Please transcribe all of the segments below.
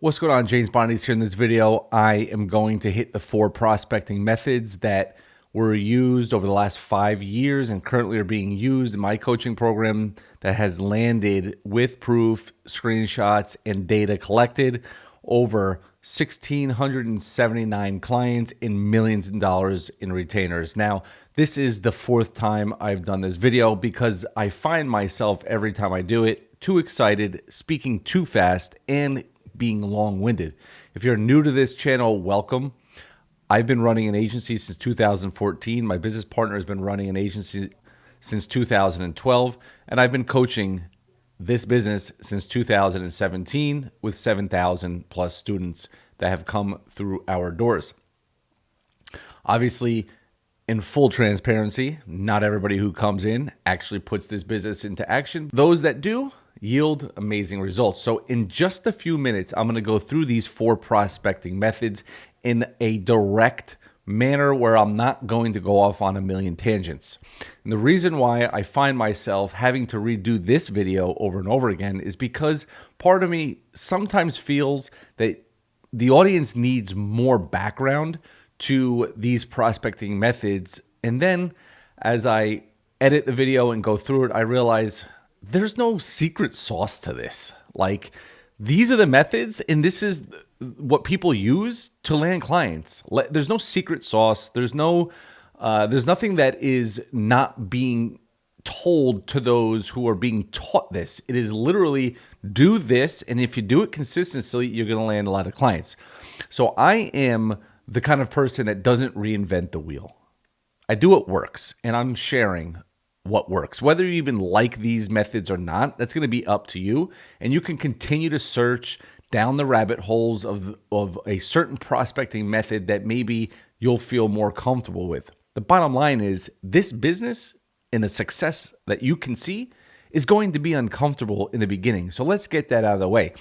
What's going on? James Bondi's here. In this video, I am going to hit the 4 prospecting methods that were used over the last 5 years and currently are being used in my coaching program that has landed with proof, screenshots, and data collected over 1,679 clients and millions of dollars in retainers. Now, this is the 4th time I've done this video because I find myself every time I do it too excited, speaking too fast, and being long-winded. If you're new to this channel, welcome. I've been running an agency since 2014. My business partner has been running an agency since 2012, and I've been coaching this business since 2017 with 7,000 plus students that have come through our doors. Obviously, in full transparency, not everybody who comes in actually puts this business into action. Those that do yield amazing results. So in just a few minutes, I'm going to go through these 4 prospecting methods in a direct manner where I'm not going to go off on a million tangents. And the reason why I find myself having to redo this video over and over again is because part of me sometimes feels that the audience needs more background to these prospecting methods. And then as I edit the video and go through it, I realize there's no secret sauce to this. Like, these are the methods, and this is what people use to land clients. There's no secret sauce. There's nothing that is not being told to those who are being taught this. It is literally do this, and if you do it consistently, you're going to land a lot of clients. So I am the kind of person that doesn't reinvent the wheel. I do what works, and I'm sharing what works. Whether you even like these methods or not, that's going to be up to you. And you can continue to search down the rabbit holes of a certain prospecting method that maybe you'll feel more comfortable with. The bottom line is this business and the success that you can see is going to be uncomfortable in the beginning. So let's get that out of the way.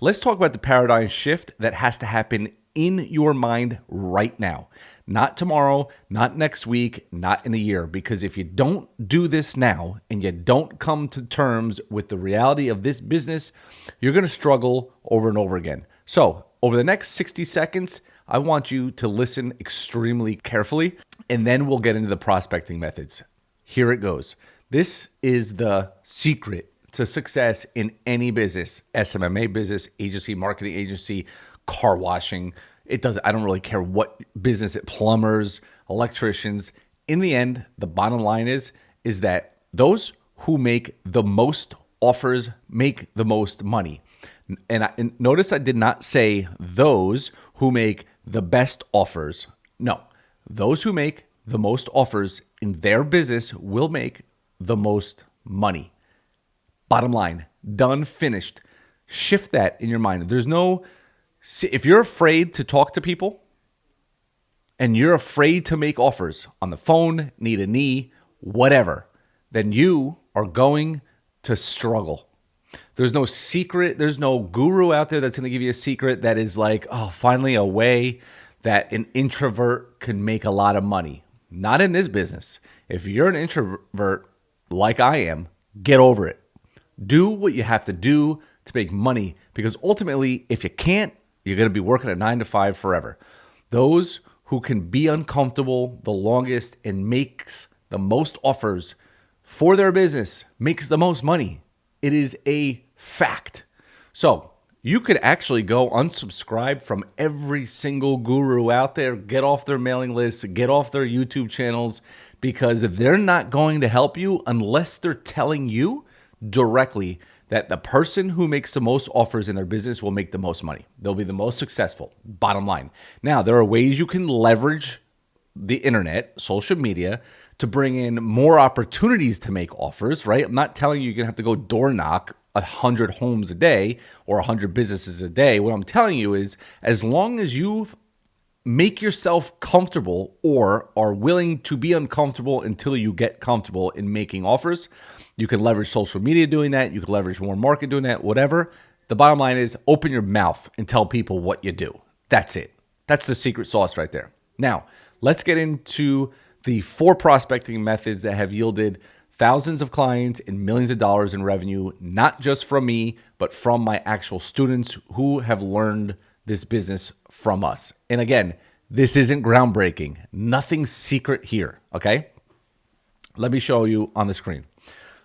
Let's talk about the paradigm shift that has to happen in your mind right now. Not tomorrow, not next week, not in a year. Because if you don't do this now and you don't come to terms with the reality of this business, you're going to struggle over and over again. So over the next 60 seconds, I want you to listen extremely carefully, and then we'll get into the prospecting methods. Here it goes. This is the secret to success in any business, SMMA business, agency, marketing agency, car washing. I don't really care what business plumbers, electricians. In the end, the bottom line is that those who make the most offers make the most money. And notice I did not say those who make the best offers. No, those who make the most offers in their business will make the most money. Bottom line, done, finished. Shift that in your mind. If you're afraid to talk to people and you're afraid to make offers on the phone, knee to knee, whatever, then you are going to struggle. There's no secret. There's no guru out there that's going to give you a secret that is like, oh, finally a way that an introvert can make a lot of money. Not in this business. If you're an introvert like I am, get over it. Do what you have to do to make money, because ultimately, if you can't, you're going to be working a 9 to 5 forever. Those who can be uncomfortable the longest and makes the most offers for their business makes the most money. It is a fact. So you could actually go unsubscribe from every single guru out there, get off their mailing lists, get off their YouTube channels, because they're not going to help you unless they're telling you directly that the person who makes the most offers in their business will make the most money. They'll be the most successful, bottom line. Now, there are ways you can leverage the internet, social media, to bring in more opportunities to make offers, right? I'm not telling you you're going to have to go door knock 100 homes a day or 100 businesses a day. What I'm telling you is, as long as you make yourself comfortable or are willing to be uncomfortable until you get comfortable in making offers, you can leverage social media doing that. You can leverage more market doing that, whatever. The bottom line is open your mouth and tell people what you do. That's it. That's the secret sauce right there. Now, let's get into the 4 prospecting methods that have yielded thousands of clients and millions of dollars in revenue, not just from me, but from my actual students who have learned this business from us. And again, this isn't groundbreaking. Nothing secret here, okay? Let me show you on the screen.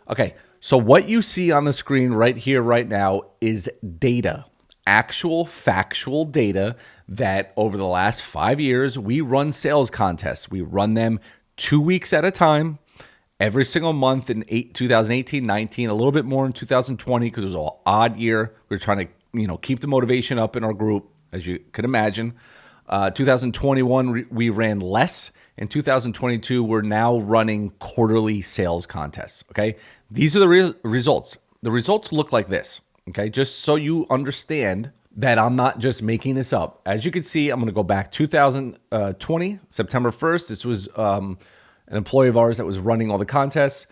Okay, so what you see on the screen right here, right now, is data. Actual factual data that over the last 5 years, we run sales contests. We run them 2 weeks at a time, every single month in 2018, 19, a little bit more in 2020 because it was an odd year. We were trying to keep the motivation up in our group, as you could imagine. 2021, we ran less. In 2022, we're now running quarterly sales contests, okay? These are the results. The results look like this, okay? Just so you understand that I'm not just making this up. As you can see, I'm going to go back 2020, September 1st. This was an employee of ours that was running all the contests.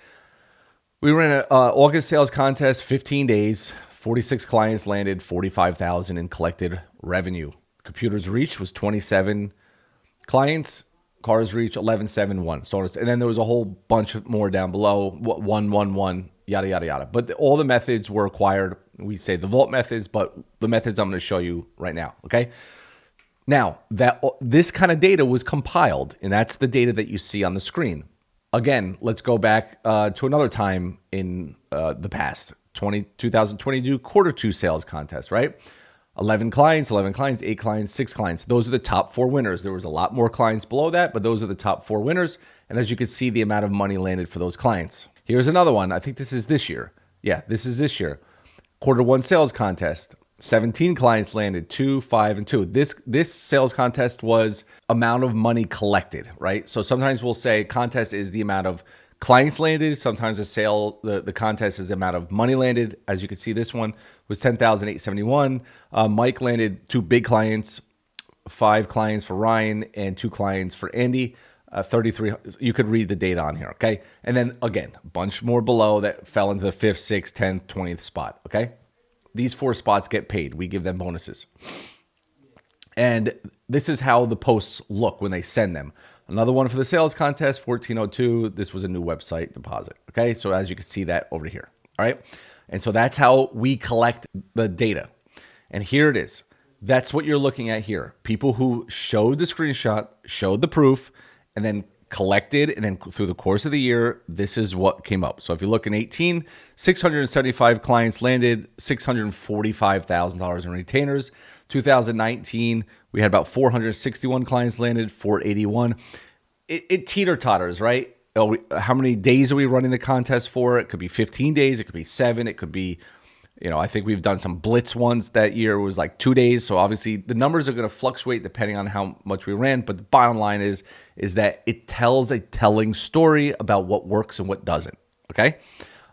We ran an August sales contest, 15 days, 46 clients landed, 45,000 in collected revenue. Computers reached was 27 clients. Cars reached 11,711. So, and then there was a whole bunch more down below, 111, yada, yada, yada. But all the methods were acquired. We say the vault methods, but the methods I'm going to show you right now, okay? Now, this kind of data was compiled, and that's the data that you see on the screen. Again, let's go back to another time in the past, 2022 quarter two sales contest, right? 11 clients, 8 clients, 6 clients. Those are the top 4 winners. There was a lot more clients below that, but those are the top 4 winners. And as you can see, the amount of money landed for those clients. Here's another one. I think this is this year. Yeah, this is this year. Quarter 1 sales contest. 17 clients landed, 2, 5, and 2. This sales contest was amount of money collected, right? So sometimes we'll say contest is the amount of clients landed. Sometimes the contest is the amount of money landed. As you can see, this one was 10,871. Mike landed 2 big clients, 5 clients for Ryan, and 2 clients for Andy. 33. You could read the data on here, okay? And then again, a bunch more below that fell into the 5th, 6th, 10th, 20th spot, okay? These 4 spots get paid. We give them bonuses. And this is how the posts look when they send them. Another one for the sales contest, 1402. This was a new website deposit. Okay, so as you can see that over here. All right, and so that's how we collect the data. And here it is. That's what you're looking at here. People who showed the screenshot, showed the proof, and then collected, and then through the course of the year, this is what came up. So if you look in 18, 675 clients landed, $645,000 in retainers. 2019, we had about 461 clients landed, 481. It teeter-totters, right? How many days are we running the contest for? It could be 15 days. It could be 7. It could be, I think we've done some blitz ones that year. It was like 2 days. So obviously the numbers are going to fluctuate depending on how much we ran. But the bottom line is that it tells a telling story about what works and what doesn't. Okay.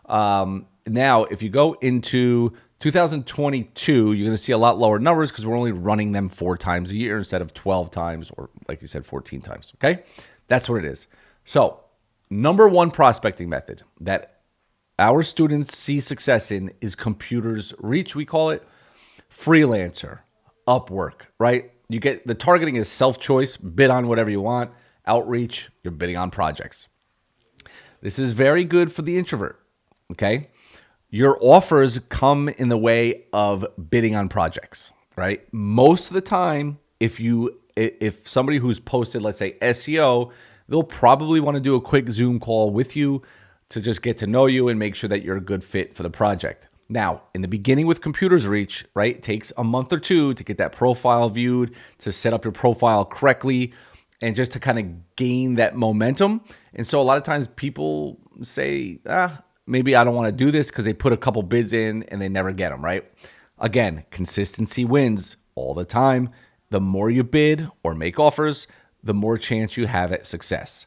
Now, if you go into 2022, you're going to see a lot lower numbers because we're only running them 4 times a year instead of 12 times or, like you said, 14 times. Okay. That's what it is. So number 1 prospecting method that our students see success in is computers reach. We call it freelancer, Upwork, right? You get the targeting is self-choice, bid on whatever you want. Outreach, you're bidding on projects. This is very good for the introvert, okay? Your offers come in the way of bidding on projects, right? Most of the time, if somebody who's posted, let's say SEO, they'll probably want to do a quick Zoom call with you to just get to know you and make sure that you're a good fit for the project. Now, in the beginning with computers reach, right, it takes a month or 2 to get that profile viewed, to set up your profile correctly, and just to kind of gain that momentum. And so a lot of times people say, maybe I don't want to do this because they put a couple bids in and they never get them, right? Again, consistency wins all the time. The more you bid or make offers, the more chance you have at success.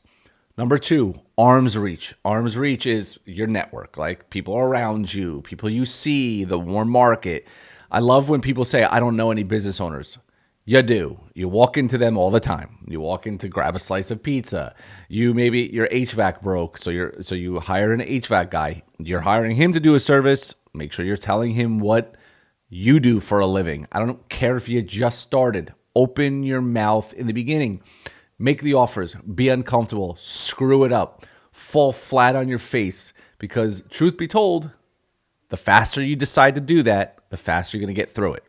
Number 2, arm's reach. Arm's reach is your network, like people around you, people you see, the warm market. I love when people say, I don't know any business owners. You do. You walk into them all the time. You walk in to grab a slice of pizza. Maybe your HVAC broke, so you hire an HVAC guy. You're hiring him to do a service. Make sure you're telling him what you do for a living. I don't care if you just started. Open your mouth in the beginning. Make the offers. Be uncomfortable. Screw it up. fall flat on your face, because truth be told, the faster you decide to do that, the faster you're going to get through it.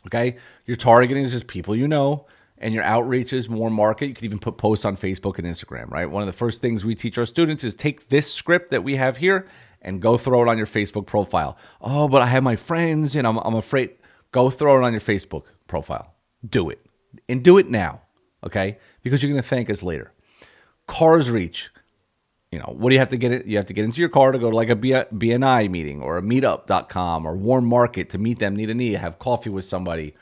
Okay? Your targeting is just people you know, and your outreach is more market. You can even put posts on Facebook and Instagram, right? One of the first things we teach our students is take this script that we have here and go throw it on your Facebook profile. Oh, but I have my friends and I'm afraid. Go throw it on your Facebook profile. Do it. And do it now, okay? Because you're going to thank us later. Cars reach. What do you have to get it? You have to get into your car to go to like a BNI meeting or a meetup.com or Warm Market to meet them knee to knee, have coffee with somebody.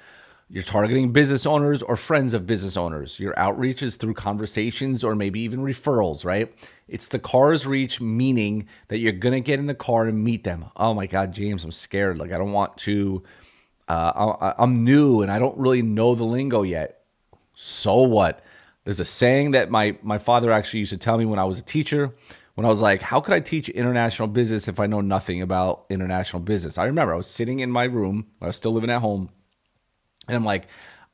You're targeting business owners or friends of business owners. Your outreach is through conversations or maybe even referrals, right? It's the cars reach, meaning that you're going to get in the car and meet them. Oh my God, James, I'm scared. Like I don't want to, I'm new and I don't really know the lingo yet. So what? There's a saying that my father actually used to tell me when I was a teacher, when I was like, how could I teach international business if I know nothing about international business? I remember I was sitting in my room, I was still living at home, and I'm like,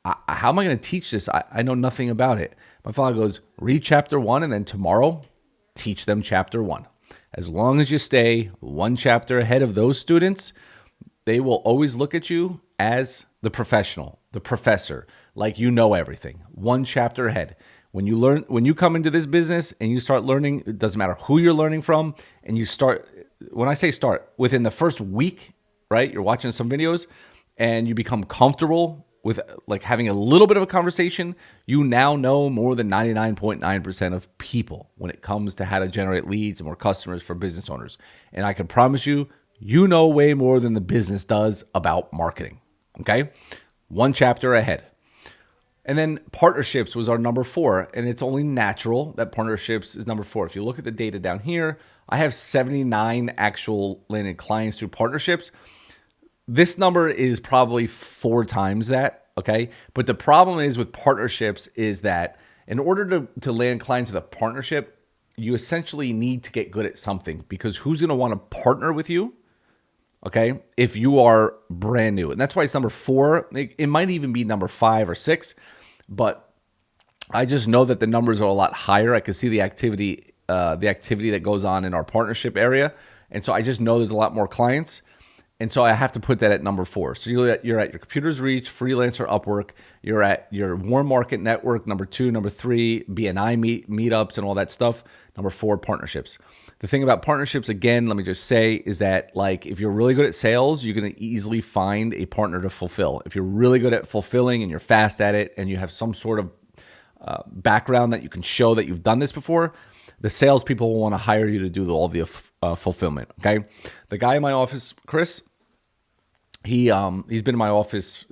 how am I going to teach this? I know nothing about it. My father goes, read chapter 1, and then tomorrow, teach them chapter 1. As long as you stay one chapter ahead of those students, they will always look at you as the professional, the professor, like you know everything. One chapter ahead. When you come into this business and you start learning, it doesn't matter who you're learning from, and you start, when I say start, within the first week, right? You're watching some videos and you become comfortable with like having a little bit of a conversation, you now know more than 99.9% of people when it comes to how to generate leads and more customers for business owners. And I can promise you, you know way more than the business does about marketing, okay? One chapter ahead. And then partnerships was our number 4, and it's only natural that partnerships is number 4. If you look at the data down here, I have 79 actual landed clients through partnerships. This number is probably 4 times that, okay? But the problem is with partnerships is that in order to land clients with a partnership, you essentially need to get good at something, because who's going to want to partner with you, okay, if you are brand new? And that's why it's number 4. It might even be number 5 or 6, but I just know that the numbers are a lot higher. I can see the activity that goes on in our partnership area. And so I just know there's a lot more clients. And so I have to put that at number 4. So you're at your Computer's Reach, Freelancer, Upwork. You're at your Warm Market Network, number 2. Number 3, BNI meetups and all that stuff. Number 4, partnerships. The thing about partnerships, again, let me just say, is that like if you're really good at sales, you're going to easily find a partner to fulfill. If you're really good at fulfilling and you're fast at it and you have some sort of background that you can show that you've done this before, the salespeople will want to hire you to do all the fulfillment, okay? The guy in my office, Chris, he's been in my office,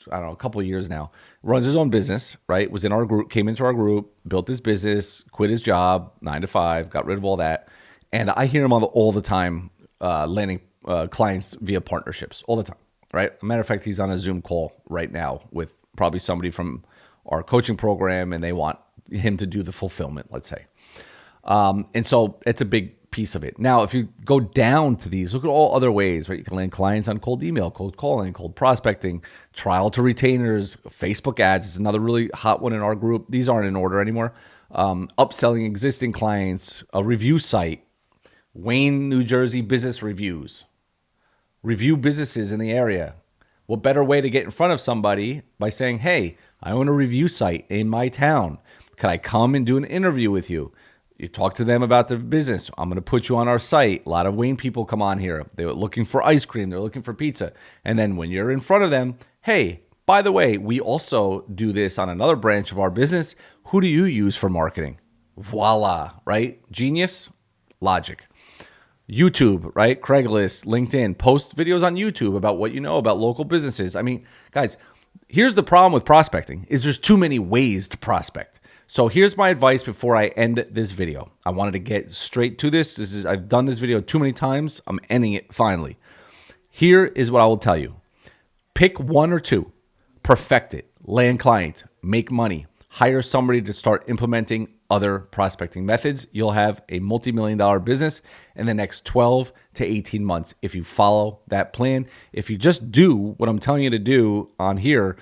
I don't know, a couple of years now. Runs his own business, right? Was in our group, came into our group, built his business, quit his job, 9 to 5, got rid of all that. And I hear him all the time landing clients via partnerships all the time, right? As a matter of fact, he's on a Zoom call right now with probably somebody from our coaching program, and they want him to do the fulfillment, let's say. And so it's a big piece of it. Now, if you go down to these, look at all other ways, right? You can land clients on cold email, cold calling, cold prospecting, trial to retainers, Facebook ads is another really hot one in our group. These aren't in order anymore. Upselling existing clients, a review site, Wayne, New Jersey business reviews, review businesses in the area. What better way to get in front of somebody by saying, hey, I own a review site in my town. Can I come and do an interview with you? You talk to them about their business. I'm going to put you on our site. A lot of Wayne people come on here. They're looking for ice cream. They're looking for pizza. And then when you're in front of them, hey, by the way, we also do this on another branch of our business. Who do you use for marketing? Voila, right? Genius, logic. YouTube, right? Craigslist, LinkedIn, post videos on YouTube about what you know about local businesses. I mean, guys, here's the problem with prospecting is there's too many ways to prospect. So here's my advice before I end this video. I wanted to get straight to this. I've done this video too many times. I'm ending it finally. Here is what I will tell you. Pick 1 or 2, perfect it, land clients, make money, hire somebody to start implementing other prospecting methods. You'll have a multi-million-dollar business in the next 12 to 18 months if you follow that plan. If you just do what I'm telling you to do on here,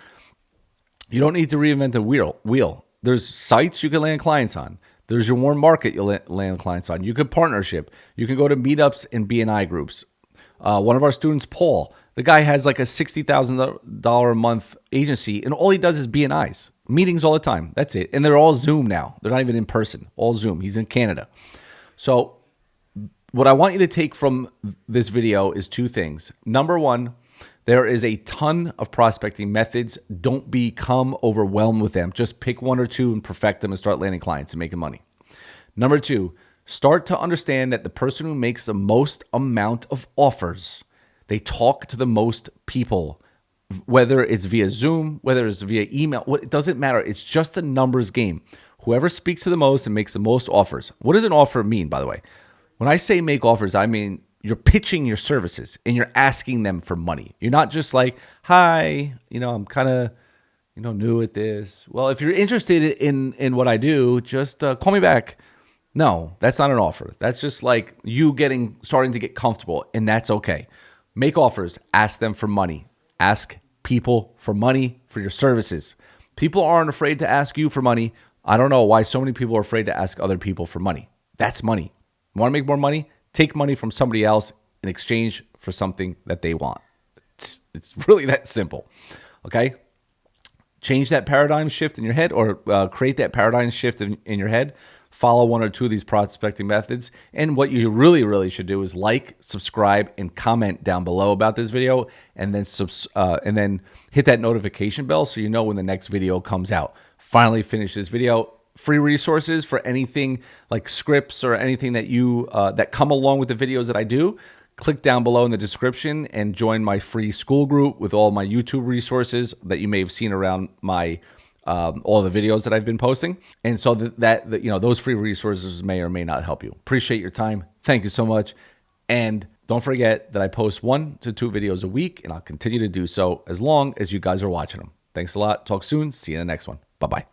you don't need to reinvent the wheel. There's sites you can land clients on. There's your warm market you'll land clients on. You could partnership. You can go to meetups and BNI groups. One of our students, Paul, the guy has like a $60,000 a month agency, and all he does is BNIs, meetings all the time. That's it. And they're all Zoom now. They're not even in person, all Zoom. He's in Canada. So what I want you to take from this video is two things. Number one, there is a ton of prospecting methods. Don't become overwhelmed with them. Just pick one or two and perfect them and start landing clients and making money. Number two, start to understand that the person who makes the most amount of offers, they talk to the most people, whether it's via Zoom, whether it's via email, it doesn't matter. It's just a numbers game. Whoever speaks to the most and makes the most offers. What does an offer mean, by the way? When I say make offers, I mean you're pitching your services and you're asking them for money. You're not just like, hi, I'm kind of, new at this. Well, if you're interested in what I do, just call me back. No, that's not an offer. That's just like you starting to get comfortable, and that's okay. Make offers, ask them for money. Ask people for money for your services. People aren't afraid to ask you for money. I don't know why so many people are afraid to ask other people for money. That's money. You want to make more money? Take money from somebody else in exchange for something that they want. It's really that simple, okay? Change that paradigm shift in your head, or create that paradigm shift in your head. Follow one or two of these prospecting methods. And what you really, really should do is like, subscribe, and comment down below about this video, and then hit that notification bell so you know when the next video comes out. Finally finish this video. Free resources for anything like scripts or anything that that come along with the videos that I do. Click down below in the description and join my free school group with all my YouTube resources that you may have seen around my all the videos that I've been posting. And so that those free resources may or may not help you. Appreciate your time. Thank you so much. And don't forget that I post 1 to 2 videos a week, and I'll continue to do so as long as you guys are watching them. Thanks a lot. Talk soon. See you in the next one. Bye-bye.